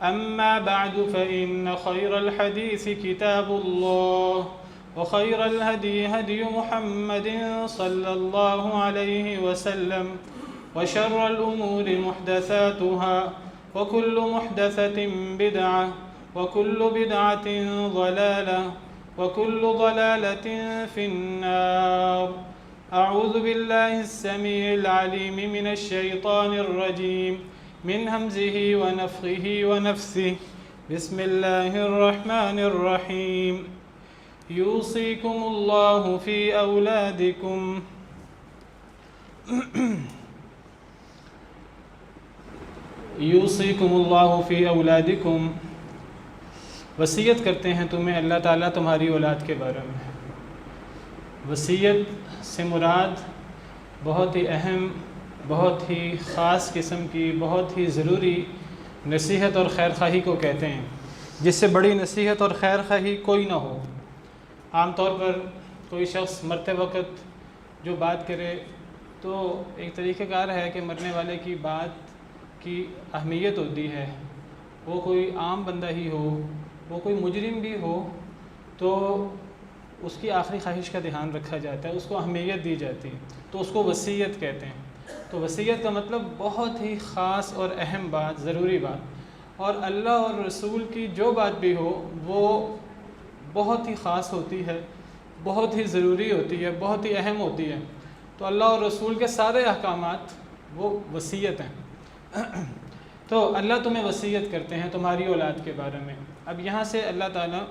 أما بعد فإن خير الحديث كتاب الله وخير الهدي هدي محمد صلى الله عليه وسلم وشر الأمور محدثاتها وكل محدثة بدعة وكل بدعة ضلالة وكل ضلالة في النار. أعوذ بالله السميع العليم من الشيطان الرجيم من همزه ونفخه ونفثه. بسم الله الرحمن الرحيم. يوصيكم الله في أولادكم یوصیکم اللہ فی اولادکم، وصیت کرتے ہیں تمہیں اللہ تعالیٰ تمہاری اولاد کے بارے میں۔ وصیت سے مراد بہت ہی اہم، بہت ہی خاص قسم کی، بہت ہی ضروری نصیحت اور خیر خواہی کو کہتے ہیں، جس سے بڑی نصیحت اور خیر خواہی کوئی نہ ہو۔ عام طور پر کوئی شخص مرتے وقت جو بات کرے تو ایک طریقہ کار ہے کہ مرنے والے کی بات کی اہمیت ہوتی ہے، وہ کوئی عام بندہ ہی ہو، وہ کوئی مجرم بھی ہو تو اس کی آخری خواہش کا دھیان رکھا جاتا ہے، اس کو اہمیت دی جاتی ہے، تو اس کو وصیت کہتے ہیں۔ تو وصیت کا مطلب بہت ہی خاص اور اہم بات، ضروری بات، اور اللہ اور رسول کی جو بات بھی ہو وہ بہت ہی خاص ہوتی ہے، بہت ہی ضروری ہوتی ہے، بہت ہی اہم ہوتی ہے۔ تو اللہ اور رسول کے سارے احکامات وہ وصیت ہیں۔ تو اللہ تمہیں وصیت کرتے ہیں تمہاری اولاد کے بارے میں۔ اب یہاں سے اللہ تعالیٰ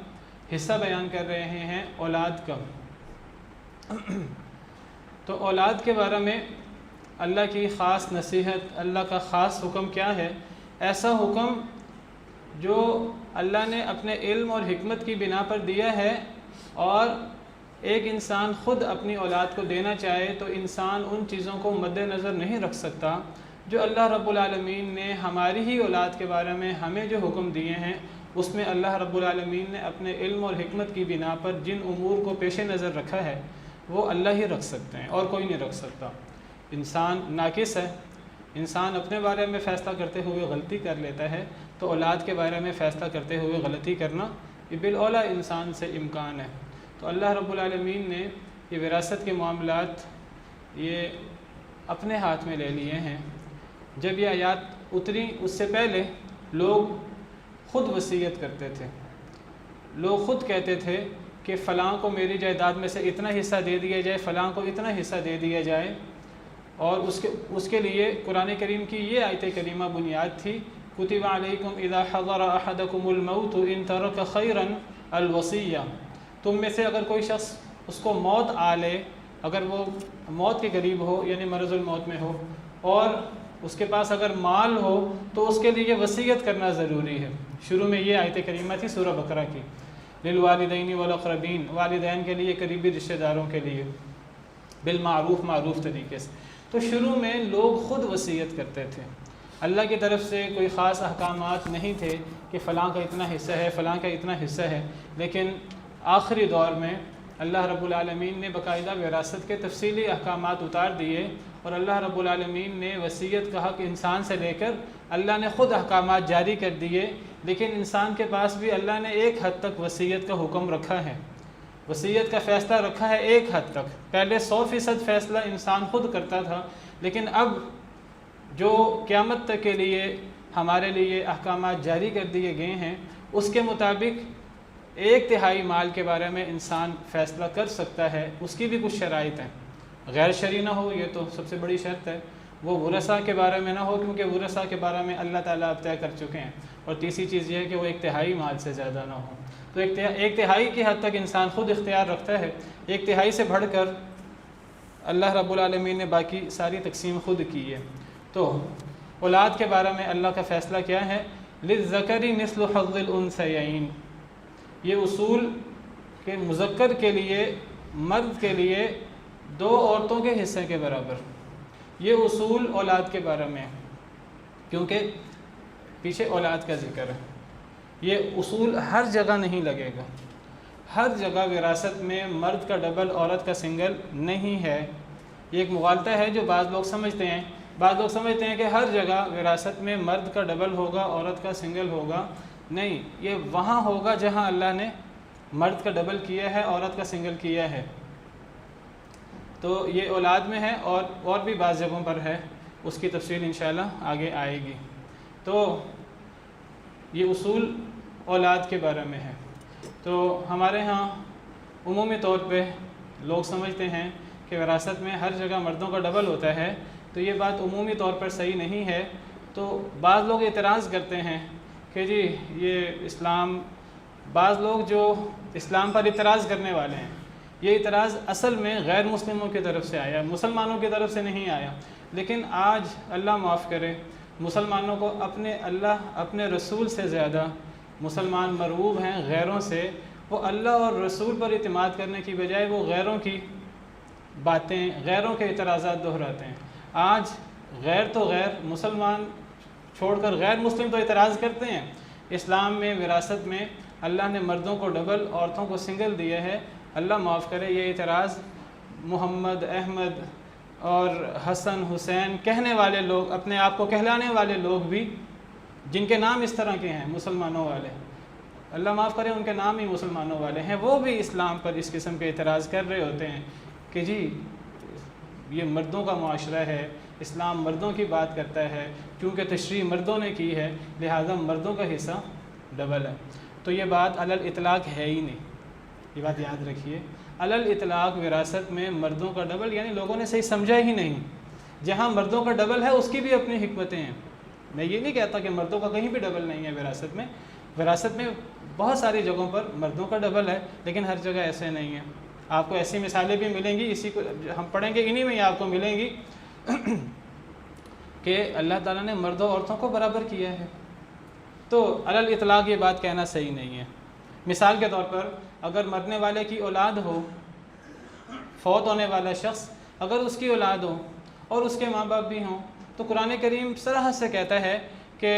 حصہ بیان کر رہے ہیں اولاد کا۔ تو اولاد کے بارے میں اللہ کی خاص نصیحت، اللہ کا خاص حکم کیا ہے؟ ایسا حکم جو اللہ نے اپنے علم اور حکمت کی بنا پر دیا ہے، اور ایک انسان خود اپنی اولاد کو دینا چاہے تو انسان ان چیزوں کو مد نظر نہیں رکھ سکتا جو اللہ رب العالمین نے ہماری ہی اولاد کے بارے میں ہمیں جو حکم دیے ہیں، اس میں اللہ رب العالمین نے اپنے علم اور حکمت کی بنا پر جن امور کو پیش نظر رکھا ہے وہ اللہ ہی رکھ سکتے ہیں اور کوئی نہیں رکھ سکتا۔ انسان ناقص ہے، انسان اپنے بارے میں فیصلہ کرتے ہوئے غلطی کر لیتا ہے، تو اولاد کے بارے میں فیصلہ کرتے ہوئے غلطی کرنا یہ بالاولیٰ انسان سے امکان ہے۔ تو اللہ رب العالمین نے یہ وراثت کے معاملات یہ اپنے ہاتھ میں لے لیے ہیں۔ جب یہ آیات اتری اس سے پہلے لوگ خود وصیت کرتے تھے، لوگ خود کہتے تھے کہ فلاں کو میری جائیداد میں سے اتنا حصہ دے دیا جائے، فلاں کو اتنا حصہ دے دیا جائے، اور اس کے لیے قرآن کریم کی یہ آیت کریمہ بنیاد تھی، کتب علیکم اذا حضر احدکم الموت ان ترک خیرا الوصیہ۔ تم میں سے اگر کوئی شخص اس کو موت آ لے، اگر وہ موت کے قریب ہو یعنی مرض الموت میں ہو، اور اس کے پاس اگر مال ہو تو اس کے لیے وصیت کرنا ضروری ہے۔ شروع میں یہ آیت کریمہ تھی سورہ بقرہ کی، للوالدین والاقربین، والدین کے لیے، قریبی رشتہ داروں کے لیے، بالمعروف، معروف طریقے سے۔ تو شروع میں لوگ خود وصیت کرتے تھے، اللہ کی طرف سے کوئی خاص احکامات نہیں تھے کہ فلاں کا اتنا حصہ ہے، فلاں کا اتنا حصہ ہے۔ لیکن آخری دور میں اللہ رب العالمین نے باقاعدہ وراثت کے تفصیلی احکامات اتار دیے، اور اللہ رب العالمین نے وصیت کا حق انسان سے لے کر اللہ نے خود احکامات جاری کر دیے۔ لیکن انسان کے پاس بھی اللہ نے ایک حد تک وصیت کا حکم رکھا ہے، وصیت کا فیصلہ رکھا ہے ایک حد تک۔ پہلے 100% فیصلہ انسان خود کرتا تھا، لیکن اب جو قیامت تک کے لیے ہمارے لیے احکامات جاری کر دیے گئے ہیں، اس کے مطابق 1/3 مال کے بارے میں انسان فیصلہ کر سکتا ہے۔ اس کی بھی کچھ شرائط ہیں، غیر شرعی نہ ہو، یہ تو سب سے بڑی شرط ہے، وہ ورثہ کے بارے میں نہ ہو، کیونکہ ورثہ کے بارے میں اللہ تعالیٰ اب طے کر چکے ہیں، اور تیسری چیز یہ ہے کہ وہ 1/3 مال سے زیادہ نہ ہو۔ تو 1/3 کی حد تک انسان خود اختیار رکھتا ہے، 1/3 سے بڑھ کر اللہ رب العالمین نے باقی ساری تقسیم خود کی ہے۔ تو اولاد کے بارے میں اللہ کا فیصلہ کیا ہے؟ للذکر مثل حظ الانثیین، یہ اصول کہ مذکر کے لیے، مرد کے لیے 2 عورتوں کے حصے کے برابر، یہ اصول اولاد کے بارے میں ہے، کیونکہ پیچھے اولاد کا ذکر ہے۔ یہ اصول ہر جگہ نہیں لگے گا، ہر جگہ وراثت میں مرد کا ڈبل، عورت کا سنگل نہیں ہے۔ یہ ایک مغالطہ ہے جو بعض لوگ سمجھتے ہیں بعض لوگ سمجھتے ہیں کہ ہر جگہ وراثت میں مرد کا ڈبل ہوگا، عورت کا سنگل ہوگا. نہیں، یہ وہاں ہوگا جہاں اللہ نے مرد کا ڈبل کیا ہے، عورت کا سنگل کیا ہے. تو یہ اولاد میں ہے، اور بھی بعض جگہوں پر ہے، اس کی تفصیل انشاءاللہ آگے آئے گی. تو یہ اصول اولاد کے بارے میں ہے. تو ہمارے ہاں عمومی طور پہ لوگ سمجھتے ہیں کہ وراثت میں ہر جگہ مردوں کا ڈبل ہوتا ہے. تو یہ بات عمومی طور پر صحیح نہیں ہے. تو بعض لوگ اعتراض کرتے ہیں کہ جی یہ بعض لوگ جو اسلام پر اعتراض کرنے والے ہیں، یہ اعتراض اصل میں غیر مسلموں کی طرف سے آیا، مسلمانوں کی طرف سے نہیں آیا. لیکن آج اللہ معاف کرے، مسلمانوں کو اپنے رسول سے زیادہ مسلمان مرعوب ہیں غیروں سے. وہ اللہ اور رسول پر اعتماد کرنے کی بجائے وہ غیروں کی باتیں، غیروں کے اعتراضات دہراتے ہیں. آج غیر تو غیر، مسلمان چھوڑ کر غیر مسلم تو اعتراض کرتے ہیں. اسلام میں وراثت میں اللہ نے مردوں کو ڈبل، عورتوں کو سنگل دیا ہے. اللہ معاف کرے، یہ اعتراض محمد، احمد اور حسن، حسین کہنے والے لوگ، اپنے آپ کو کہلانے والے لوگ بھی، جن کے نام اس طرح کے ہیں مسلمانوں والے، اللہ معاف کرے ان کے نام ہی مسلمانوں والے ہیں، وہ بھی اسلام پر اس قسم کے اعتراض کر رہے ہوتے ہیں کہ جی یہ مردوں کا معاشرہ ہے، اسلام مردوں کی بات کرتا ہے، کیونکہ تشریح مردوں نے کی ہے لہذا مردوں کا حصہ ڈبل ہے. تو یہ بات علی الاطلاق ہے ہی نہیں، یہ بات یاد رکھیے. علی الاطلاق وراثت میں مردوں کا ڈبل یعنی لوگوں نے صحیح سمجھا ہی نہیں. جہاں مردوں کا ڈبل ہے اس کی بھی اپنی حکمتیں ہیں. میں یہ نہیں کہتا کہ مردوں کا کہیں بھی ڈبل نہیں ہے وراثت میں بہت ساری جگہوں پر مردوں کا ڈبل ہے، لیکن ہر جگہ ایسے نہیں ہے. آپ کو ایسی مثالیں بھی ملیں گی، اسی کو ہم پڑھیں گے، انہی میں ہی آپ کو ملیں گی کہ اللہ تعالیٰ نے مرد و عورتوں کو برابر کیا ہے. تو علی الاطلاق یہ بات کہنا صحیح نہیں ہے. مثال کے طور پر اگر مرنے والے کی اولاد ہو، فوت ہونے والا شخص اگر اس کی اولاد ہو اور اس کے ماں باپ بھی ہوں، تو قرآن کریم صراحت سے کہتا ہے کہ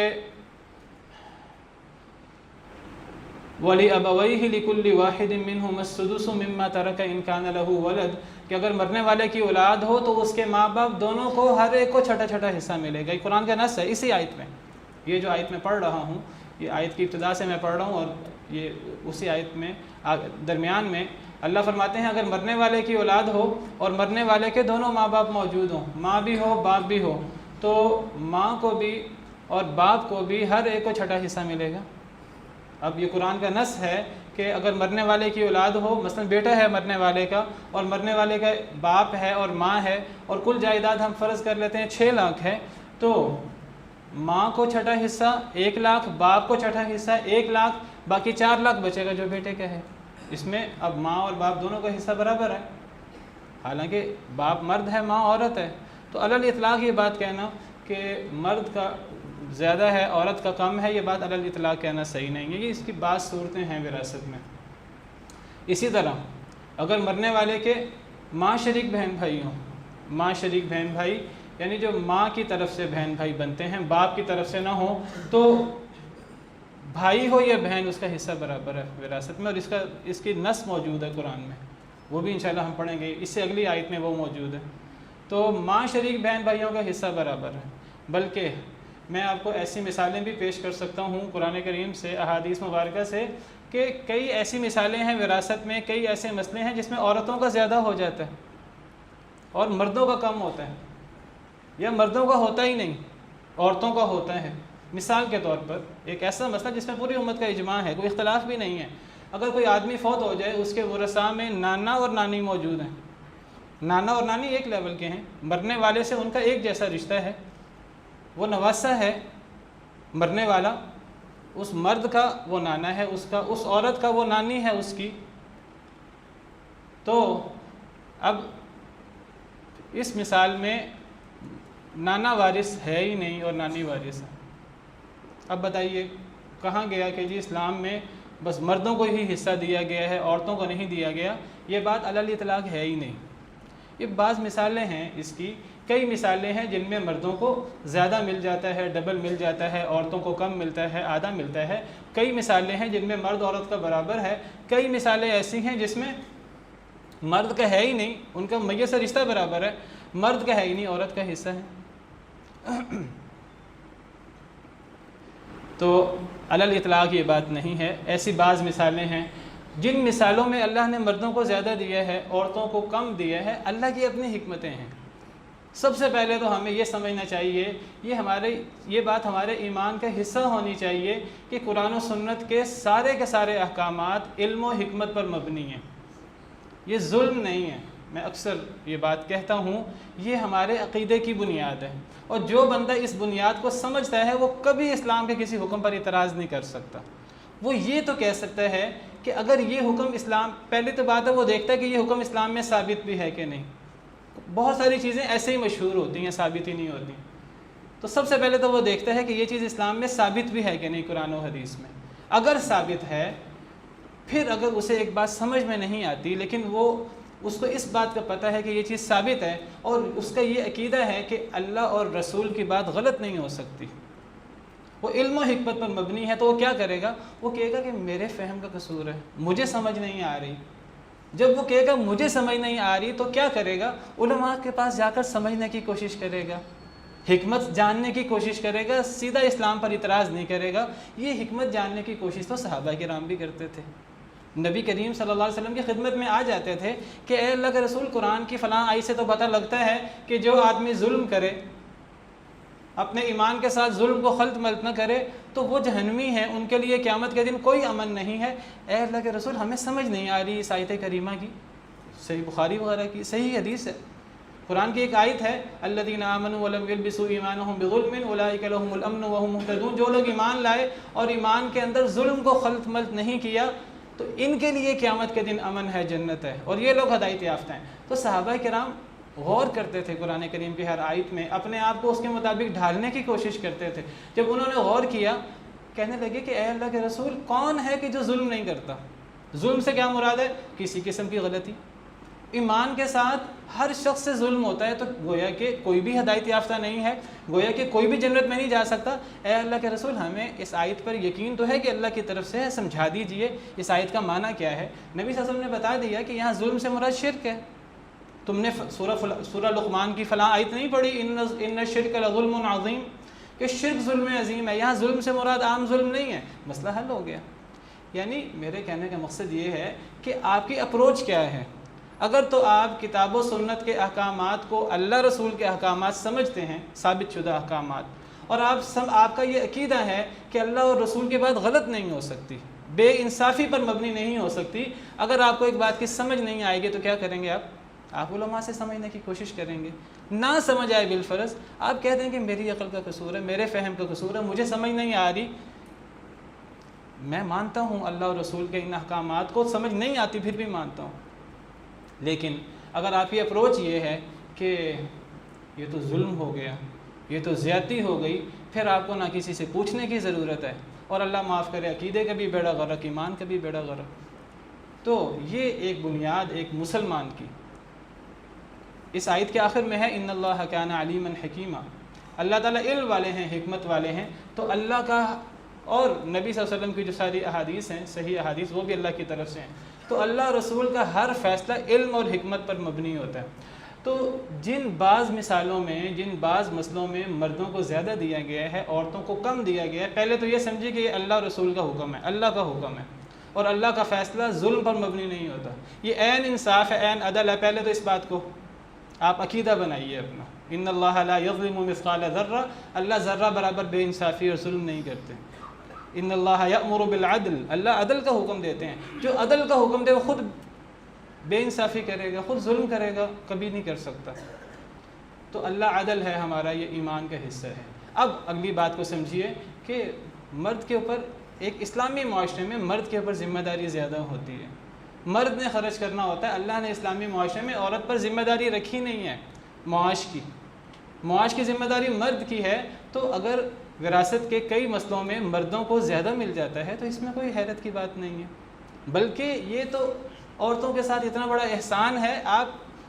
وَلِأَبَوَيْهِ لِكُلِّ وَاحِدٍ مِّنْهُمَا السُّدُسُ مِمَّا تَرَكَ إِن كَانَ لَهُ وَلَدٌ، کہ اگر مرنے والے کی اولاد ہو تو اس کے ماں باپ دونوں کو ہر ایک کو چھٹا چھٹا حصہ ملے گا. یہ قرآن کا نص ہے اسی آیت میں. یہ جو آیت میں پڑھ رہا ہوں، یہ آیت کی ابتدا سے میں پڑھ رہا ہوں، اور یہ اسی آیت میں درمیان میں اللہ فرماتے ہیں اگر مرنے والے کی اولاد ہو اور مرنے والے کے دونوں ماں باپ موجود ہوں، ماں بھی ہو باپ بھی ہو، تو ماں کو بھی اور باپ کو بھی ہر ایک کو چھٹا حصہ ملے گا. اب یہ قرآن کا نص ہے کہ اگر مرنے والے کی اولاد ہو، مثلا بیٹا ہے مرنے والے کا، اور مرنے والے کا باپ ہے اور ماں ہے، اور کل جائیداد ہم فرض کر لیتے ہیں 6 لاکھ ہے، تو ماں کو چھٹا حصہ 1 لاکھ، باپ کو چھٹا حصہ 1 لاکھ، باقی 4 لاکھ بچے گا جو بیٹے کا ہے. اس میں اب ماں اور باپ دونوں کا حصہ برابر ہے، حالانکہ باپ مرد ہے، ماں عورت ہے. تو علی الاطلاق یہ بات کہنا کہ مرد کا زیادہ ہے عورت کا کم ہے، یہ بات علی الاطلاق کہنا صحیح نہیں ہے. یہ اس کی بعض صورتیں ہیں وراثت میں. اسی طرح اگر مرنے والے کے ماں شریک بہن بھائی ہوں، ماں شریک بہن بھائی یعنی جو ماں کی طرف سے بہن بھائی بنتے ہیں، باپ کی طرف سے نہ ہو، تو بھائی ہو یا بہن اس کا حصہ برابر ہے وراثت میں، اور اس کی نص موجود ہے قرآن میں، وہ بھی انشاءاللہ ہم پڑھیں گے، اس سے اگلی آیت میں وہ موجود ہے. تو ماں شریک بہن بھائیوں کا حصہ برابر ہے. بلکہ میں آپ کو ایسی مثالیں بھی پیش کر سکتا ہوں قرآن کریم سے، احادیث مبارکہ سے، کہ کئی ایسی مثالیں ہیں وراثت میں، کئی ایسے مسئلے ہیں جس میں عورتوں کا زیادہ ہو جاتا ہے اور مردوں کا کم ہوتا ہے، یا مردوں کا ہوتا ہی نہیں، عورتوں کا ہوتا ہے. مثال کے طور پر ایک ایسا مسئلہ جس میں پوری امت کا اجماع ہے، کوئی اختلاف بھی نہیں ہے. اگر کوئی آدمی فوت ہو جائے، اس کے ورثاء میں نانا اور نانی موجود ہیں، نانا اور نانی ایک لیول کے ہیں، مرنے والے سے ان کا ایک جیسا رشتہ ہے، وہ نواسہ ہے مرنے والا، اس مرد کا وہ نانا ہے، اس عورت کا وہ نانی ہے اس کی. تو اب اس مثال میں نانا وارث ہے ہی نہیں اور نانی وارث ہے. اب بتائیے کہاں گیا کہ جی اسلام میں بس مردوں کو ہی حصہ دیا گیا ہے، عورتوں کو نہیں دیا گیا؟ یہ بات علی الاطلاق ہے ہی نہیں. یہ بعض مثالیں ہیں اس کی، کئی مثالیں ہیں جن میں مردوں کو زیادہ مل جاتا ہے، ڈبل مل جاتا ہے، عورتوں کو کم ملتا ہے، آدھا ملتا ہے. کئی مثالیں ہیں جن میں مرد عورت کا برابر ہے. کئی مثالیں ایسی ہیں جس میں مرد کا ہے ہی نہیں، ان کا میت سے رشتہ برابر ہے، مرد کا ہے ہی نہیں، عورت کا حصہ ہے. تو علی الاطلاق یہ بات نہیں ہے، ایسی بعض مثالیں ہیں جن مثالوں میں اللہ نے مردوں کو زیادہ دیا ہے، عورتوں کو کم دیا ہے، اللہ کی اپنی حکمتیں ہیں۔ سب سے پہلے تو ہمیں یہ سمجھنا چاہیے، یہ بات ہمارے ایمان کا حصہ ہونی چاہیے کہ قرآن و سنت کے سارے احکامات علم و حکمت پر مبنی ہیں، یہ ظلم نہیں ہے۔ میں اکثر یہ بات کہتا ہوں، یہ ہمارے عقیدے کی بنیاد ہے، اور جو بندہ اس بنیاد کو سمجھتا ہے وہ کبھی اسلام کے کسی حکم پر اعتراض نہیں کر سکتا۔ وہ یہ تو کہہ سکتا ہے کہ اگر یہ حکم اسلام، پہلی تو بات ہے وہ دیکھتا ہے کہ یہ حکم اسلام میں ثابت بھی ہے کہ نہیں۔ بہت ساری چیزیں ایسے ہی مشہور ہوتی ہیں، ثابت ہی نہیں ہوتی، تو سب سے پہلے تو وہ دیکھتا ہے کہ یہ چیز اسلام میں ثابت بھی ہے کہ نہیں قرآن و حدیث میں۔ اگر ثابت ہے، پھر اگر اسے ایک بات سمجھ میں نہیں آتی لیکن اس کو اس بات کا پتہ ہے کہ یہ چیز ثابت ہے، اور اس کا یہ عقیدہ ہے کہ اللہ اور رسول کی بات غلط نہیں ہو سکتی، وہ علم و حکمت پر مبنی ہے، تو وہ کیا کرے گا؟ وہ کہے گا کہ میرے فہم کا قصور ہے، مجھے سمجھ نہیں آ رہی۔ جب وہ کہے گا مجھے سمجھ نہیں آ رہی تو کیا کرے گا؟ علماء کے پاس جا کر سمجھنے کی کوشش کرے گا، حکمت جاننے کی کوشش کرے گا، سیدھا اسلام پر اعتراض نہیں کرے گا۔ یہ حکمت جاننے کی کوشش تو صحابہ کرام بھی کرتے تھے، نبی کریم صلی اللہ علیہ وسلم کی خدمت میں آ جاتے تھے کہ اے اللہ کے رسول، قرآن کی فلاں آیت سے تو پتہ لگتا ہے کہ جو آدمی ظلم کرے، اپنے ایمان کے ساتھ ظلم کو خلط ملط نہ کرے، تو وہ جہنمی ہیں، ان کے لیے قیامت کے دن کوئی امن نہیں ہے۔ اے اللہ کے رسول، ہمیں سمجھ نہیں آ رہی اس آیت کریمہ کی، صحیح بخاری وغیرہ کی صحیح حدیث ہے، قرآن کی ایک آیت ہے، الذین آمنوا ولم یلبسوا ایمانہم بظلم اولئک لہم الامن وہم مہتدون، جو لوگ ایمان لائے اور ایمان کے اندر ظلم کو خلط ملط نہیں کیا تو ان کے لیے قیامت کے دن امن ہے، جنت ہے، اور یہ لوگ ہدایت یافتہ ہیں۔ تو صحابہ کرام غور کرتے تھے قرآن کریم کی ہر آیت میں، اپنے آپ کو اس کے مطابق ڈھالنے کی کوشش کرتے تھے۔ جب انہوں نے غور کیا، کہنے لگے کہ اے اللہ کے رسول، کون ہے کہ جو ظلم نہیں کرتا؟ ظلم سے کیا مراد ہے؟ کسی قسم کی غلطی۔ ایمان کے ساتھ ہر شخص سے ظلم ہوتا ہے، تو گویا کہ کوئی بھی ہدایت یافتہ نہیں ہے، گویا کہ کوئی بھی جنت میں نہیں جا سکتا۔ اے اللہ کے رسول، ہمیں اس آیت پر یقین تو ہے کہ اللہ کی طرف سے ہے، سمجھا دیجئے اس آیت کا معنی کیا ہے۔ نبی صلی اللہ علیہ وسلم نے بتا دیا کہ یہاں ظلم سے مراد شرک ہے۔ تم نے سورہ لقمان کی فلاں آیت نہیں پڑھی، ان الشرک لظلم عظیم، کہ شرک ظلم عظیم ہے، یہاں ظلم سے مراد عام ظلم نہیں ہے، مسئلہ حل ہو گیا۔ یعنی میرے کہنے کا مقصد یہ ہے کہ آپ کی اپروچ کیا ہے۔ اگر تو آپ کتاب و سنت کے احکامات کو اللہ رسول کے احکامات سمجھتے ہیں، ثابت شدہ احکامات، اور آپ کا یہ عقیدہ ہے کہ اللہ اور رسول کی بات غلط نہیں ہو سکتی، بے انصافی پر مبنی نہیں ہو سکتی، اگر آپ کو ایک بات کی سمجھ نہیں آئے گی تو کیا کریں گے آپ علماء سے سمجھنے کی کوشش کریں گے۔ نہ سمجھ آئے بالفرض آپ کہتے ہیں کہ میری عقل کا قصور ہے، میرے فہم کا قصور ہے، مجھے سمجھ نہیں آ رہی۔ میں مانتا ہوں اللہ اور رسول کے ان احکامات کو، سمجھ نہیں آتی پھر بھی مانتا ہوں، لیکن اگر آپ کی اپروچ یہ ہے کہ یہ تو ظلم ہو گیا، یہ تو زیادتی ہو گئی، پھر آپ کو نہ کسی سے پوچھنے کی ضرورت ہے، اور اللہ معاف کرے عقیدے کا بھی بیڑا غرق، ایمان کا بھی بیڑا غرق۔ تو یہ ایک بنیاد ایک مسلمان کی اس آیت کے آخر میں ہے، ان اللہ کان علیما حکیما، اللہ تعالیٰ علم والے ہیں، حکمت والے ہیں۔ تو اللہ کا اور نبی صلی اللہ علیہ وسلم کی جو ساری احادیث ہیں، صحیح احادیث، وہ بھی اللہ کی طرف سے ہیں۔ تو اللہ رسول کا ہر فیصلہ علم اور حکمت پر مبنی ہوتا ہے۔ تو جن بعض مثالوں میں، جن بعض مسئلوں میں مردوں کو زیادہ دیا گیا ہے، عورتوں کو کم دیا گیا ہے، پہلے تو یہ سمجھیے کہ یہ اللہ رسول کا حکم ہے، اللہ کا حکم ہے، اور اللہ کا فیصلہ ظلم پر مبنی نہیں ہوتا، یہ عین انصاف ہے، عین عدل ہے۔ پہلے تو اس بات کو آپ عقیدہ بنائیے اپنا، ان اللہ لا یظلم مثقال ذرہ، اللہ ذرہ برابر بے انصافی اور ظلم نہیں کرتے۔ ان اللہ یأمر بالعدل، اللہ عدل کا حکم دیتے ہیں، جو عدل کا حکم دے وہ خود بے انصافی کرے گا، خود ظلم کرے گا، کبھی نہیں کر سکتا۔ تو اللہ عدل ہے، ہمارا یہ ایمان کا حصہ ہے۔ اب اگلی بات کو سمجھیے کہ مرد کے اوپر، ایک اسلامی معاشرے میں مرد کے اوپر ذمہ داری زیادہ ہوتی ہے، مرد نے خرچ کرنا ہوتا ہے۔ اللہ نے اسلامی معاشرے میں عورت پر ذمہ داری رکھی نہیں ہے، معاش کی ذمہ داری مرد کی ہے۔ تو اگر وراثت کے کئی مسئلوں میں مردوں کو زیادہ مل جاتا ہے تو اس میں کوئی حیرت کی بات نہیں ہے، بلکہ یہ تو عورتوں کے ساتھ اتنا بڑا احسان ہے۔ آپ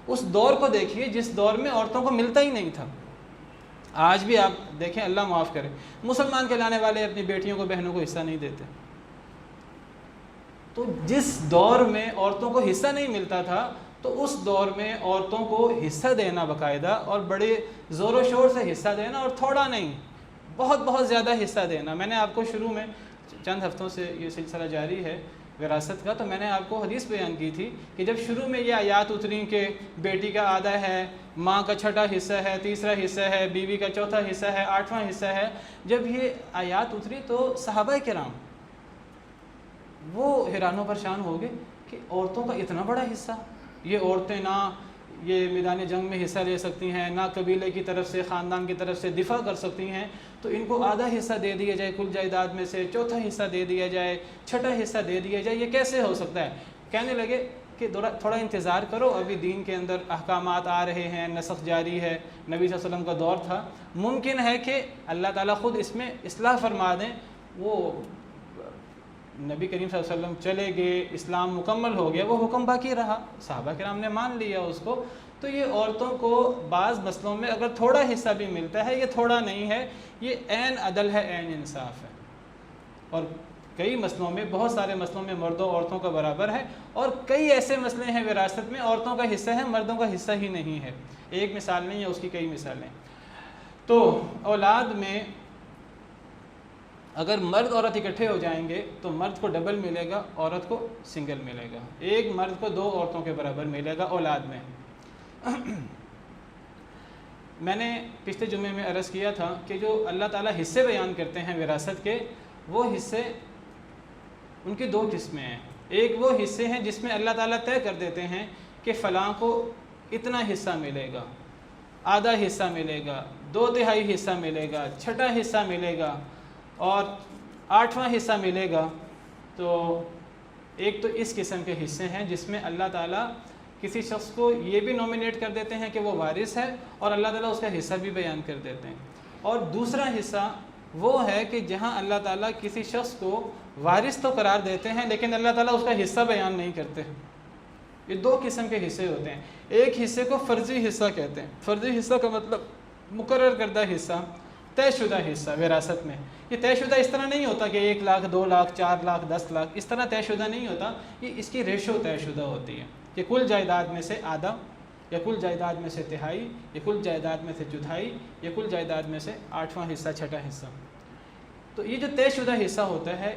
اس دور کو دیکھیے جس دور میں عورتوں کو ملتا ہی نہیں تھا۔ آج بھی آپ دیکھیں، اللہ معاف کرے، مسلمان کہلانے والے اپنی بیٹیوں کو، بہنوں کو حصہ نہیں دیتے۔ تو جس دور میں عورتوں کو حصہ نہیں ملتا تھا، تو اس دور میں عورتوں کو حصہ دینا باقاعدہ، اور بڑے زور و شور سے حصہ دینا، اور تھوڑا نہیں، بہت بہت زیادہ حصہ دینا۔ میں نے آپ کو شروع میں چند ہفتوں سے یہ سلسلہ جاری ہے وراثت کا، تو میں نے آپ کو حدیث بیان کی تھی کہ جب شروع میں یہ آیات اتریں کہ بیٹی کا آدھا ہے، ماں کا چھٹا حصہ ہے، تیسرا حصہ ہے، بیوی کا چوتھا حصہ ہے، 8واں حصہ ہے، جب یہ آیات اتری تو صحابہ کرام وہ حیران و پریشان ہو گئے کہ عورتوں کا اتنا بڑا حصہ، یہ عورتیں نہ یہ میدان جنگ میں حصہ لے سکتی ہیں، نہ قبیلے کی طرف سے، خاندان کی طرف سے دفاع کر سکتی ہیں، تو ان کو آدھا حصہ دے دیا جائے کل جائیداد میں سے، چوتھا حصہ دے دیا جائے، چھٹا حصہ دے دیا جائے، یہ کیسے ہو سکتا ہے؟ کہنے لگے کہ تھوڑا انتظار کرو، ابھی دین کے اندر احکامات آ رہے ہیں، نسخ جاری ہے، نبی صلی اللہ علیہ وسلم کا دور تھا، ممکن ہے کہ اللہ تعالیٰ خود اس میں اصلاح فرما دیں۔ وہ نبی کریم صلی اللہ علیہ وسلم چلے گئے، اسلام مکمل ہو گیا، وہ حکم باقی رہا، صحابہ کرام نے مان لیا اس کو۔ تو یہ عورتوں کو بعض مسئلوں میں اگر تھوڑا حصہ بھی ملتا ہے، یہ تھوڑا نہیں ہے، یہ عین عدل ہے، عین انصاف ہے۔ اور کئی مسئلوں میں، بہت سارے مسئلوں میں مردوں عورتوں کا برابر ہے، اور کئی ایسے مسئلے ہیں وراثت میں عورتوں کا حصہ ہے، مردوں کا حصہ ہی نہیں ہے۔ ایک مثال نہیں ہے، اس کی کئی مثالیں۔ تو اولاد میں اگر مرد عورت اکٹھے ہو جائیں گے تو مرد کو ڈبل ملے گا، عورت کو سنگل ملے گا۔ ایک مرد کو 2 عورتوں کے برابر ملے گا اولاد میں۔ میں نے پچھلے جمعے میں عرض کیا تھا کہ جو اللہ تعالیٰ حصے بیان کرتے ہیں وراثت کے، وہ حصے ان کی 2 قسمیں ہیں۔ ایک وہ حصے ہیں جس میں اللہ تعالیٰ طے کر دیتے ہیں کہ فلاں کو اتنا حصہ ملے گا، آدھا حصہ ملے گا، 2/3 حصہ ملے گا، چھٹا حصہ ملے گا، اور 8واں حصہ ملے گا۔ تو ایک تو اس قسم کے حصے ہیں جس میں اللہ تعالیٰ کسی شخص کو یہ بھی نومینیٹ کر دیتے ہیں کہ وہ وارث ہے، اور اللہ تعالیٰ اس کا حصہ بھی بیان کر دیتے ہیں۔ اور دوسرا حصہ وہ ہے کہ جہاں اللہ تعالیٰ کسی شخص کو وارث تو قرار دیتے ہیں لیکن اللہ تعالیٰ اس کا حصہ بیان نہیں کرتے۔ یہ 2 قسم کے حصے ہوتے ہیں۔ ایک حصے کو فرضی حصہ کہتے ہیں۔ فرضی حصہ کا مطلب مقرر کردہ حصہ، طے شدہ حصہ وراثت میں۔ یہ طے شدہ اس طرح نہیں ہوتا کہ 1 لاکھ 2 لاکھ 4 لاکھ 10 لاکھ، اس طرح طے شدہ نہیں ہوتا، یہ اس کی ریشو طے شدہ ہوتی ہے کہ کل جائیداد میں سے آدھا، یا کل جائیداد میں سے تہائی، یا کل جائیداد میں سے چوتھائی، یا کل جائیداد میں سے 8واں حصہ، چھٹا حصہ۔ تو یہ جو طے شدہ حصہ ہوتا ہے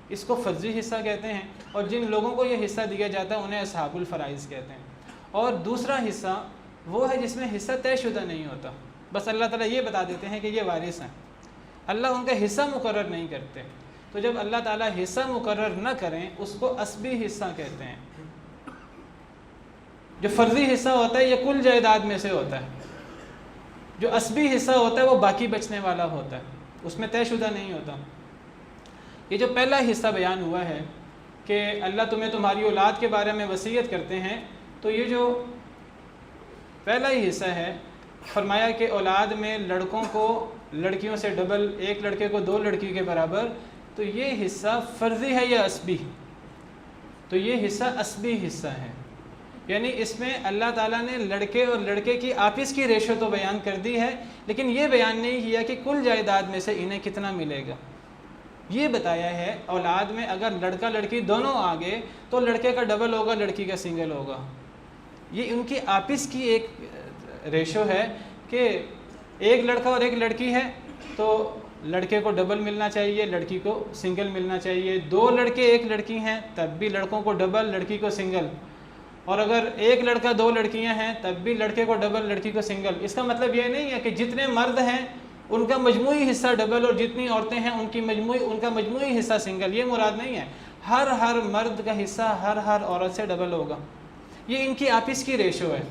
اس کو فرضی حصہ کہتے ہیں، اور جن لوگوں کو یہ حصہ دیا جاتا ہے انہیں اصحاب الفرائض کہتے ہیں۔ اور دوسرا حصہ وہ ہے جس میں حصہ طے شدہ نہیں ہوتا، بس اللہ تعالیٰ یہ بتا دیتے ہیں کہ یہ وارث ہیں، اللہ ان کا حصہ مقرر نہیں کرتے۔ تو جب اللہ تعالیٰ حصہ مقرر نہ کریں اس کو اسبی حصہ کہتے ہیں۔ جو فرضی حصہ ہوتا ہے یہ کل جائیداد میں سے ہوتا ہے، جو اسبی حصہ ہوتا ہے وہ باقی بچنے والا ہوتا ہے، اس میں طے شدہ نہیں ہوتا۔ یہ جو پہلا حصہ بیان ہوا ہے کہ اللہ تمہیں تمہاری اولاد کے بارے میں وصیت کرتے ہیں، تو یہ جو پہلا ہی حصہ ہے، فرمایا کہ اولاد میں لڑکوں کو لڑکیوں سے ڈبل، 1 لڑکے کو 2 لڑکی کے برابر، تو یہ حصہ فرضی ہے یا اسبی؟ تو یہ حصہ اسبی حصہ ہے، یعنی اس میں اللہ تعالیٰ نے لڑکے اور لڑکے کی آپس کی ریشو تو بیان کر دی ہے، لیکن یہ بیان نہیں کیا کہ کل جائیداد میں سے انہیں کتنا ملے گا۔ یہ بتایا ہے اولاد میں اگر لڑکا لڑکی دونوں آ گئے تو لڑکے کا ڈبل ہوگا، لڑکی کا سنگل ہوگا۔ یہ ان کی آپس کی ایک ریشو ہے کہ 1 لڑکا اور 1 لڑکی ہے تو لڑکے کو ڈبل ملنا چاہیے، لڑکی کو سنگل ملنا چاہیے۔ 2 لڑکے 1 لڑکی ہیں تب بھی لڑکوں کو ڈبل، لڑکی کو سنگل۔ اور اگر 1 لڑکا 2 لڑکیاں ہیں تب بھی لڑکے کو ڈبل، لڑکی کو سنگل۔ اس کا مطلب یہ نہیں ہے کہ جتنے مرد ہیں ان کا مجموعی حصہ ڈبل اور جتنی عورتیں ہیں ان کا مجموعی حصہ سنگل، یہ مراد نہیں ہے۔ ہر مرد کا حصہ ہر عورت سے ڈبل ہوگا۔ یہ ان کی آپس کی ریشو ہے۔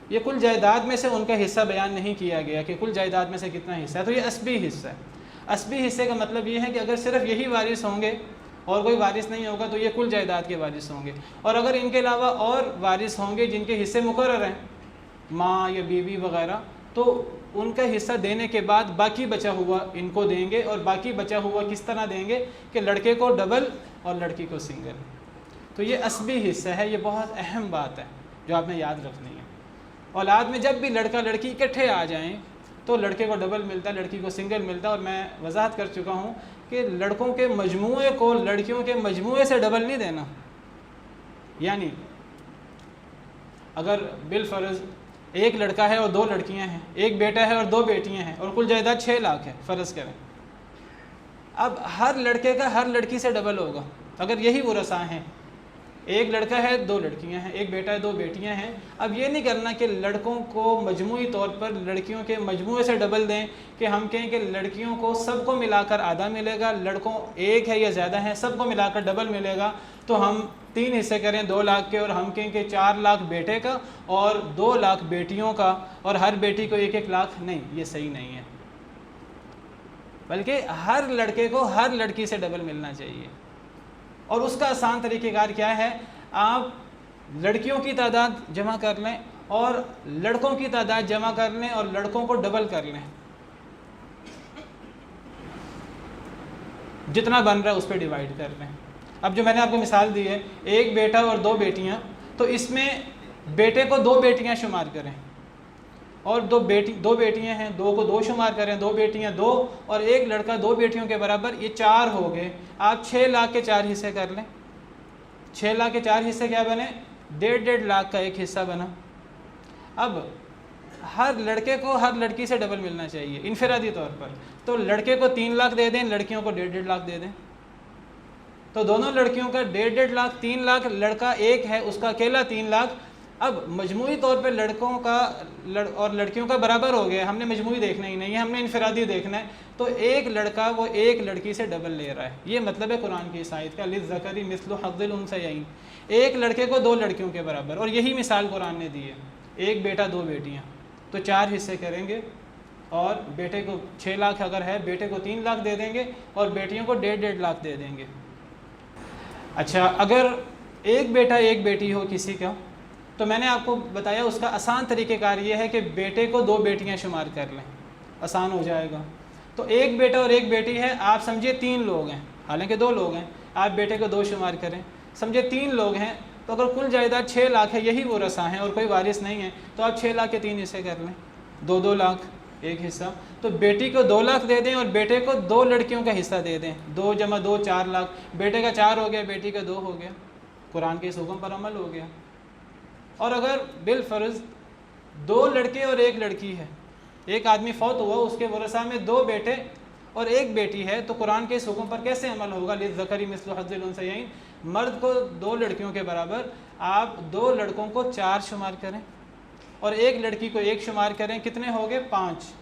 یہ کل جائیداد میں سے ان کا حصہ بیان نہیں کیا گیا کہ کل جائیداد میں سے کتنا حصہ ہے، تو یہ اسبی حصہ ہے۔ اسبی حصے کا مطلب یہ ہے کہ اگر صرف یہی وارث ہوں گے اور کوئی وارث نہیں ہوگا تو یہ کل جائیداد کے وارث ہوں گے، اور اگر ان کے علاوہ اور وارث ہوں گے جن کے حصے مقرر ہیں، ماں یا بیوی وغیرہ، تو ان کا حصہ دینے کے بعد باقی بچا ہوا ان کو دیں گے، اور باقی بچا ہوا کس طرح دیں گے کہ لڑکے کو ڈبل اور لڑکی کو سنگل۔ تو یہ اسبی حصہ ہے، یہ بہت اہم بات ہے جو آپ نے یاد رکھنی ہے۔ اولاد میں جب بھی لڑکا لڑکی اکٹھے آ جائیں تو لڑکے کو ڈبل ملتا ہے، لڑکی کو سنگل ملتا ہے، اور میں وضاحت کر چکا ہوں کہ لڑکوں کے مجموعے کو لڑکیوں کے مجموعے سے ڈبل نہیں دینا، یعنی اگر بالفرض ایک لڑکا ہے اور 2 لڑکیاں ہیں، ایک بیٹا ہے اور 2 بیٹیاں ہیں، اور کل جائیداد 6 لاکھ ہے فرض کریں، اب ہر لڑکے کا ہر لڑکی سے ڈبل ہوگا اگر یہی ورثاء ہیں. ایک لڑکا ہے 2 لڑکیاں ہیں، ایک بیٹا ہے 2 بیٹیاں ہیں. اب یہ نہیں کرنا کہ لڑکوں کو مجموعی طور پر لڑکیوں کے مجموعے سے ڈبل دیں، کہ ہم کہیں کہ لڑکیوں کو سب کو ملا کر آدھا ملے گا، لڑکوں ایک ہے یا زیادہ ہیں سب کو ملا کر ڈبل ملے گا. تو ہم 3 حصے کریں 2 لاکھ کے، اور ہم کہیں کہ 4 لاکھ بیٹے کا اور 2 لاکھ بیٹیوں کا، اور ہر بیٹی کو 1-1 لاکھ. نہیں، یہ صحیح نہیں ہے، بلکہ ہر لڑکے کو ہر لڑکی سے ڈبل ملنا چاہیے. اور اس کا آسان طریقہ کار کیا ہے؟ آپ لڑکیوں کی تعداد جمع کر لیں اور لڑکوں کی تعداد جمع کر لیں اور لڑکوں کو ڈبل کر لیں، جتنا بن رہا ہے اس پہ ڈیوائیڈ کر لیں. اب جو میں نے آپ کو مثال دی ہے، ایک بیٹا اور 2 بیٹیاں، تو اس میں بیٹے کو 2 بیٹیاں شمار کریں، اور 2 بیٹیاں ہیں، 2 کو 2 شمار کریں، 2 بیٹیاں 2 اور ایک لڑکا 2 بیٹیوں کے برابر، یہ 4 ہو گئے. آپ 6 لاکھ کے 4 حصے کر لیں. 6 لاکھ کے 4 حصے کیا بنے؟ 1.5 لاکھ کا ایک حصہ بنا. اب ہر لڑکے کو ہر لڑکی سے ڈبل ملنا چاہیے انفرادی طور پر، تو لڑکے کو 3 لاکھ دے دیں، لڑکیوں کو 1.5 لاکھ دے دیں. تو دونوں لڑکیوں کا 1.5 لاکھ، 3 لاکھ، لڑکا ایک ہے اس کا اکیلا 3 لاکھ. اب مجموعی طور پہ لڑکوں کا اور لڑکیوں کا برابر ہو گیا، ہم نے مجموعی دیکھنا ہی نہیں ہے، ہم نے انفرادی دیکھنا ہے. تو ایک لڑکا وہ ایک لڑکی سے ڈبل لے رہا ہے. یہ مطلب ہے قرآن کی اس آیت کا، للذکر مثل حظ الانثیین، ایک لڑکے کو 2 لڑکیوں کے برابر. اور یہی مثال قرآن نے دی ہے. ایک بیٹا 2 بیٹیاں، تو 4 حصے کریں گے، اور بیٹے کو 6 لاکھ اگر ہے، بیٹے کو 3 لاکھ دے دیں گے اور بیٹیوں کو 1.5 لاکھ دے دیں گے. اچھا، اگر ایک بیٹا ایک بیٹی ہو کسی کا، تو میں نے آپ کو بتایا اس کا آسان طریقہ کار یہ ہے کہ بیٹے کو 2 بیٹیاں شمار کر لیں، آسان ہو جائے گا. تو ایک بیٹا اور ایک بیٹی ہے، آپ سمجھے 3 لوگ ہیں، حالانکہ 2 لوگ ہیں، آپ بیٹے کو 2 شمار کریں، سمجھے 3 لوگ ہیں. تو اگر کل جائیداد 6 لاکھ ہے، یہی ورثاء ہیں اور کوئی وارث نہیں ہے، تو آپ 6 لاکھ کے 3 حصے کر لیں، 2 لاکھ ایک حصہ. تو بیٹی کو 2 لاکھ دے دیں اور بیٹے کو 2 لڑکیوں کا حصہ دے دیں. 2 + 2 4 لاکھ، بیٹے کا 4 ہو گیا، بیٹی کا 2 ہو گیا. قرآن کے اس حکم پر عمل ہو گیا. اور اگر بالفرض 2 لڑکے اور 1 لڑکی ہے، ایک آدمی فوت ہوا، اس کے ورثاء میں 2 بیٹے اور 1 بیٹی ہے، تو قرآن کے اس حکم پر کیسے عمل ہوگا؟ للذکر مثل حظ الانثیین، مرد کو 2 لڑکیوں کے برابر، آپ 2 لڑکوں کو 4 شمار کریں اور 1 لڑکی کو 1 شمار کریں. کتنے ہو گئے؟ 5.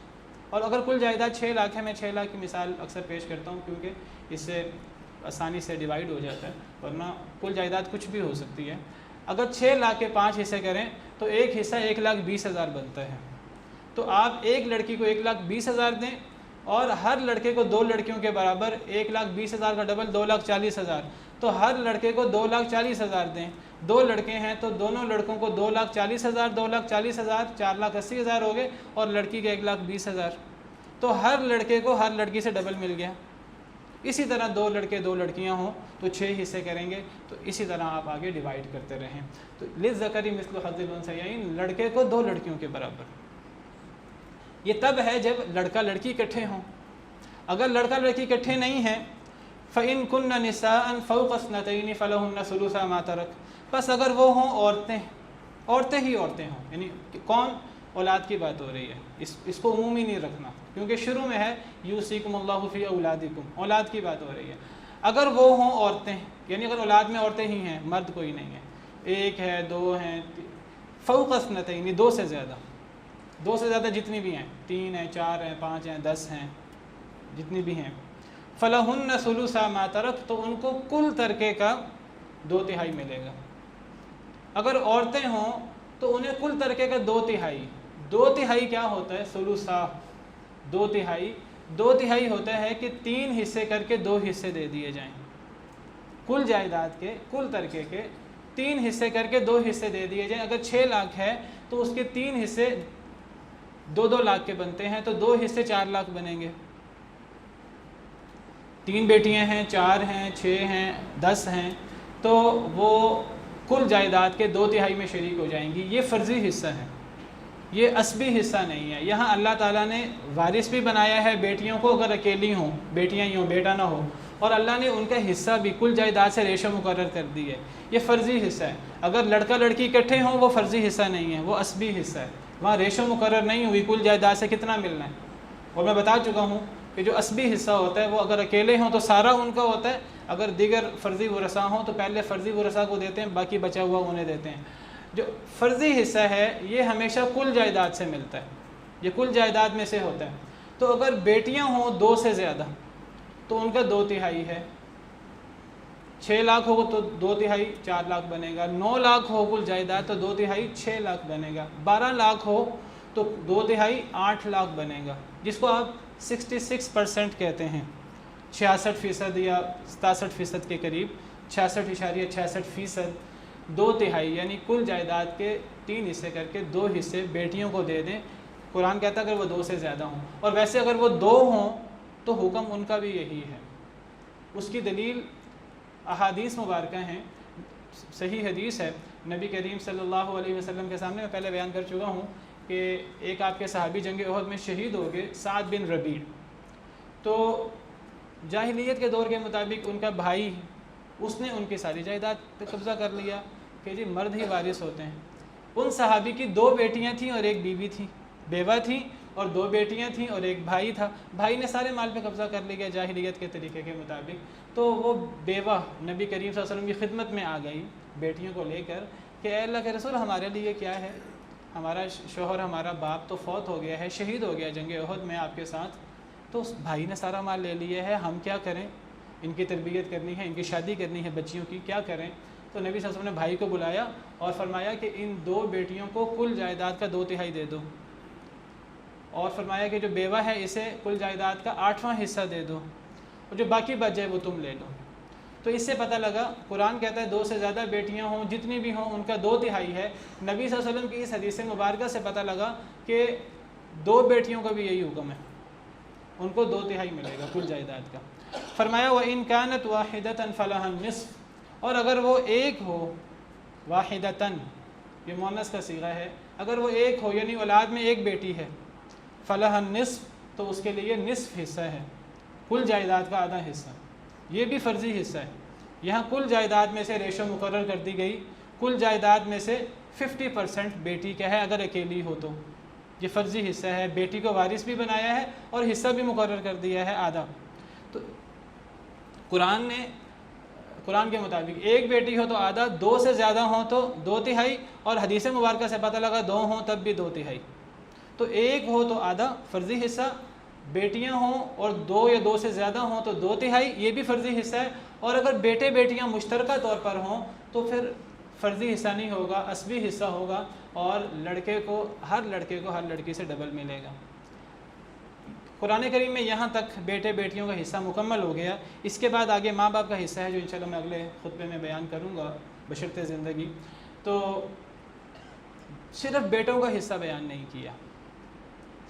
اور اگر کل جائیداد 6 لاکھ ہے، میں 6 لاکھ کی مثال اکثر پیش کرتا ہوں کیونکہ اس سے آسانی سے ڈیوائیڈ ہو جاتا ہے، ورنہ کل جائیداد کچھ بھی ہو سکتی ہے. اگر 6 لاکھ کے 5 حصے کریں تو ایک حصہ 1,20,000 بنتا ہے. تو آپ ایک لڑکی کو 1,20,000 دیں اور ہر لڑکے کو 2 لڑکیوں کے برابر 1,20,000 کا ڈبل 2,40,000. تو ہر لڑکے کو 2,40,000 دیں. 2 لڑکے ہیں تو دونوں لڑکوں کو 2,40,000 2,40,000 4,80,000 ہو گئے، اور لڑکی کے 1,20,000. تو ہر لڑکے کو ہر لڑکی سے ڈبل مل گیا. اسی طرح 2 لڑکے 2 لڑکیاں ہوں تو 6 حصے کریں گے. تو اسی طرح آپ آگے ڈیوائیڈ کرتے رہیں. تو للذکر مثل حظ الانثیین، لڑکے کو 2 لڑکیوں کے برابر. یہ تب ہے جب لڑکا لڑکی اکٹھے ہوں. اگر لڑکا لڑکی اکٹھے نہیں ہیں، فَإِن كُنَّ نِسَاءً فَوْقَ اثْنَتَيْنِ فَلَهُنَّ ثُلُثَا مَا تَرَكَ، بس اگر وہ ہوں عورتیں ہی عورتیں ہوں، یعنی کون؟ اولاد کی بات ہو رہی ہے، اس کو عمومی نہیں رکھنا کیونکہ شروع میں ہے یوصیکم اللہ فی اولادکم، اولاد کی بات ہو رہی ہے. اگر وہ ہوں عورتیں، یعنی اگر اولاد میں عورتیں ہی ہیں، مرد کوئی نہیں ہے، 1 ہے 2 ہیں، فوق اثنتین، 2 سے زیادہ، 2 سے زیادہ جتنی بھی ہیں، 3 ہیں 4 ہیں 5 ہیں 10 ہیں، جتنی بھی ہیں، فلہن ثلثا ما ترک، تو ان کو کل ترکے کا 2/3 ملے گا. اگر عورتیں ہوں تو انہیں کل ترکے کا 2/3. 2/3 کیا ہوتا ہے؟ ثلثا 2/3. 2/3 ہوتا ہے کہ 3 حصے کر کے 2 حصے دے دیے جائیں. کل جائیداد کے کل ترکے کے 3 حصے کر کے 2 حصے دے دیے جائیں. اگر 6 لاکھ ہے تو اس کے 3 حصے 2 لاکھ کے بنتے ہیں، تو 2 حصے 4 لاکھ بنیں گے. 3 بیٹیاں ہیں، 4 ہیں، 6 ہیں، 10 ہیں، تو وہ کل جائیداد کے 2/3 میں شریک ہو جائیں گی. یہ فرضی حصہ ہے، یہ عصبی حصہ نہیں ہے. یہاں اللہ تعالیٰ نے وارث بھی بنایا ہے بیٹیوں کو، اگر اکیلی ہوں، بیٹیاں ہی ہوں، بیٹا نہ ہو، اور اللہ نے ان کا حصہ بھی کل جائیداد سے ریشو مقرر کر دی ہے. یہ فرضی حصہ ہے. اگر لڑکا لڑکی اکٹھے ہوں وہ فرضی حصہ نہیں ہے, وہ اسبی حصہ ہے. وہاں ریشو مقرر نہیں ہوئی کل جائیداد سے کتنا ملنا ہے. اور میں بتا چکا ہوں کہ جو اسبی حصہ ہوتا ہے وہ اگر اکیلے ہوں تو سارا ان کا ہوتا ہے, اگر دیگر فرضی ورثاء ہوں تو پہلے فرضی ورثاء کو دیتے ہیں, باقی بچا ہوا انہیں دیتے ہیں. جو فرضی حصہ ہے یہ ہمیشہ کل جائیداد سے ملتا ہے, یہ کل جائیداد میں سے ہوتا ہے. تو اگر بیٹیاں ہوں 2 سے زیادہ تو ان کا 2/3 ہے. 6 لاکھ ہو تو 2/3 4 لاکھ بنے گا. 9 لاکھ ہو کل جائیداد تو 2/3 6 لاکھ بنے گا. 12 لاکھ ہو تو 2/3 8 لاکھ بنے گا, جس کو آپ 66% کہتے ہیں. 66% یا 67% کے قریب, 66.66%, 2/3 یعنی کل جائیداد کے 3 حصے کر کے 2 حصے بیٹیوں کو دے دیں. قرآن کہتا ہے اگر وہ 2 سے زیادہ ہوں, اور ویسے اگر وہ 2 ہوں تو حکم ان کا بھی یہی ہے. اس کی دلیل احادیث مبارکہ ہیں. صحیح حدیث ہے, نبی کریم صلی اللہ علیہ وسلم کے سامنے میں پہلے بیان کر چکا ہوں کہ ایک آپ کے صحابی جنگ احد میں شہید ہو گئے, سعد بن ربیع. تو جاہلیت کے دور کے مطابق ان کا بھائی, اس نے ان کی ساری جائیداد پہ قبضہ کر لیا کہ جی مرد ہی وارث ہوتے ہیں. ان صحابی کی 2 بیٹیاں تھیں اور ایک بیوی تھی, بیوہ تھی اور 2 بیٹیاں تھیں اور ایک بھائی تھا. بھائی نے سارے مال پہ قبضہ کر لیا جاہلیت کے طریقے کے مطابق. تو وہ بیوہ نبی کریم صلی اللہ علیہ وسلم کی خدمت میں آ گئی بیٹیوں کو لے کر کہ اے اللہ کے رسول ہمارے لیے کیا ہے, ہمارا شوہر ہمارا باپ تو فوت ہو گیا ہے, شہید ہو گیا جنگ احد میں آپ کے ساتھ, تو اس بھائی نے سارا مال لے لیا ہے, ہم کیا کریں؟ ان کی تربیت کرنی ہے, ان کی شادی کرنی ہے بچیوں کی, کیا کریں؟ تو نبی صلی اللہ علیہ وسلم نے بھائی کو بلایا اور فرمایا کہ ان 2 بیٹیوں کو کل جائیداد کا 2/3 دے دو, اور فرمایا کہ جو بیوہ ہے اسے کل جائیداد کا 8واں حصہ دے دو, اور جو باقی بچ جائے وہ تم لے لو. تو اس سے پتہ لگا, قرآن کہتا ہے 2 سے زیادہ بیٹیاں ہوں, جتنی بھی ہوں, ان کا 2/3 ہے. نبی صلی اللہ علیہ وسلم کی اس حدیث مبارکہ سے پتہ لگا کہ 2 بیٹیوں کا بھی یہی حکم ہے, ان کو 2/3 ملے گا کل جائیداد کا. فرمایا وَإِن كَانَتْ وَاحِدَةً فَلَهَا النِّصْفُ, اور اگر وہ ایک ہو, واحدتاً یہ مؤنث کا صیغہ ہے, اگر وہ ایک ہو یعنی اولاد میں ایک بیٹی ہے, فَلَهَا النِّصْفُ, تو اس کے لیے نصف حصہ ہے, کل جائیداد کا آدھا حصہ. یہ بھی فرضی حصہ ہے. یہاں کل جائیداد میں سے ریشو مقرر کر دی گئی, کل جائیداد میں سے 50% بیٹی کا ہے اگر اکیلی ہو تو. یہ فرضی حصہ ہے, بیٹی کو وارث بھی بنایا ہے اور حصہ بھی مقرر کر دیا ہے آدھا. تو قرآن کے مطابق ایک بیٹی ہو تو آدھا, 2 سے زیادہ ہوں تو 2/3, اور حدیث مبارکہ سے پتہ لگا 2 ہوں تب بھی 2/3. تو ایک ہو تو آدھا فرضی حصہ, بیٹیاں ہوں اور 2 یا 2 سے زیادہ ہوں تو 2/3, یہ بھی فرضی حصہ ہے. اور اگر بیٹے بیٹیاں مشترکہ طور پر ہوں تو پھر فرضی حصہ نہیں ہوگا, اسبی حصہ ہوگا, اور ہر لڑکے کو ہر لڑکی سے ڈبل ملے گا. قرآن کریم میں یہاں تک بیٹے بیٹیوں کا حصہ مکمل ہو گیا. اس کے بعد آگے ماں باپ کا حصہ ہے جو انشاءاللہ میں اگلے خطبے میں بیان کروں گا بشرط زندگی. تو صرف بیٹوں کا حصہ بیان نہیں کیا,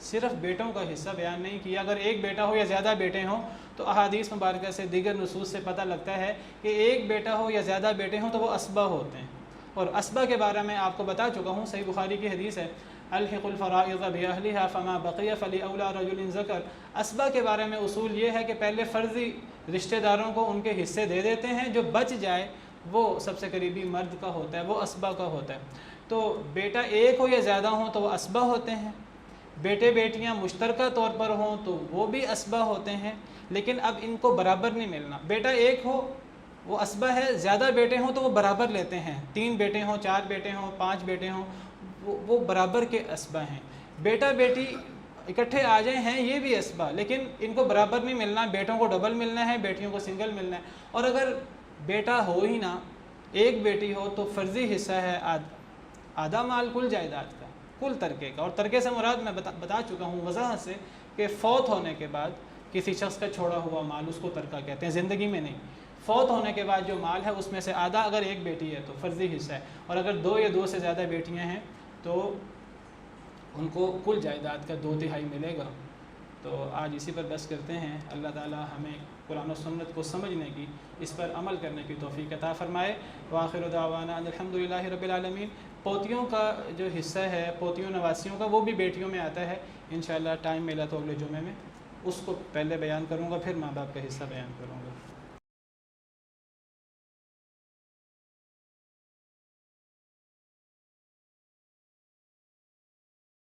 صرف بیٹوں کا حصہ بیان نہیں کیا. اگر ایک بیٹا ہو یا زیادہ بیٹے ہوں تو احادیث مبارکہ سے دیگر نصوص سے پتہ لگتا ہے کہ ایک بیٹا ہو یا زیادہ بیٹے ہوں تو وہ اسبہ ہوتے ہیں. اور اسبہ کے بارے میں آپ کو بتا چکا ہوں, صحیح بخاری کی حدیث ہے, الحق الفرائض بأہلها فما بقی فلأولی رجل ذکر. اسبہ کے بارے میں اصول یہ ہے کہ پہلے فرضی رشتہ داروں کو ان کے حصے دے دیتے ہیں, جو بچ جائے وہ سب سے قریبی مرد کا ہوتا ہے, وہ اسبہ کا ہوتا ہے. تو بیٹا ایک ہو یا زیادہ ہوں تو وہ اسبہ ہوتے ہیں, بیٹے بیٹیاں مشترکہ طور پر ہوں تو وہ بھی اسبہ ہوتے ہیں. لیکن اب ان کو برابر نہیں ملنا. بیٹا ایک ہو وہ اسبہ ہے, زیادہ بیٹے ہوں تو وہ برابر لیتے ہیں, 3 بیٹے ہوں, 4 بیٹے ہوں, 5 بیٹے ہوں, وہ برابر کے اسبہ ہیں. بیٹا بیٹی اکٹھے آ جائیں ہیں یہ بھی اسبہ, لیکن ان کو برابر نہیں ملنا. بیٹوں کو ڈبل ملنا ہے, بیٹیوں کو سنگل ملنا ہے. اور اگر بیٹا ہو ہی نہ, ایک بیٹی ہو تو فرضی حصہ ہے آدھا مال کل جائیداد کا, کل ترکے کا. اور ترکے سے مراد میں بتا چکا ہوں وضاحت سے کہ فوت ہونے کے بعد کسی شخص کا چھوڑا ہوا مال اس کو ترکہ کہتے ہیں, زندگی میں نہیں. فوت ہونے کے بعد جو مال ہے اس میں سے آدھا اگر ایک بیٹی ہے تو فرضی حصہ ہے, اور اگر 2 یا 2 سے زیادہ بیٹیاں ہیں تو ان کو کل جائیداد کا 2/3 ملے گا. تو آج اسی پر بس کرتے ہیں. اللہ تعالی ہمیں قرآن و سنت کو سمجھنے کی, اس پر عمل کرنے کی توفیق عطا فرمائے. وآخر دعوانا الحمدللہ رب العالمین. پوتیوں کا جو حصہ ہے, پوتیوں نواسیوں کا, وہ بھی بیٹیوں میں آتا ہے. انشاءاللہ ٹائم ملا تو اگلے جمعے میں اس کو پہلے بیان کروں گا, پھر ماں باپ کا حصہ بیان کروں گا.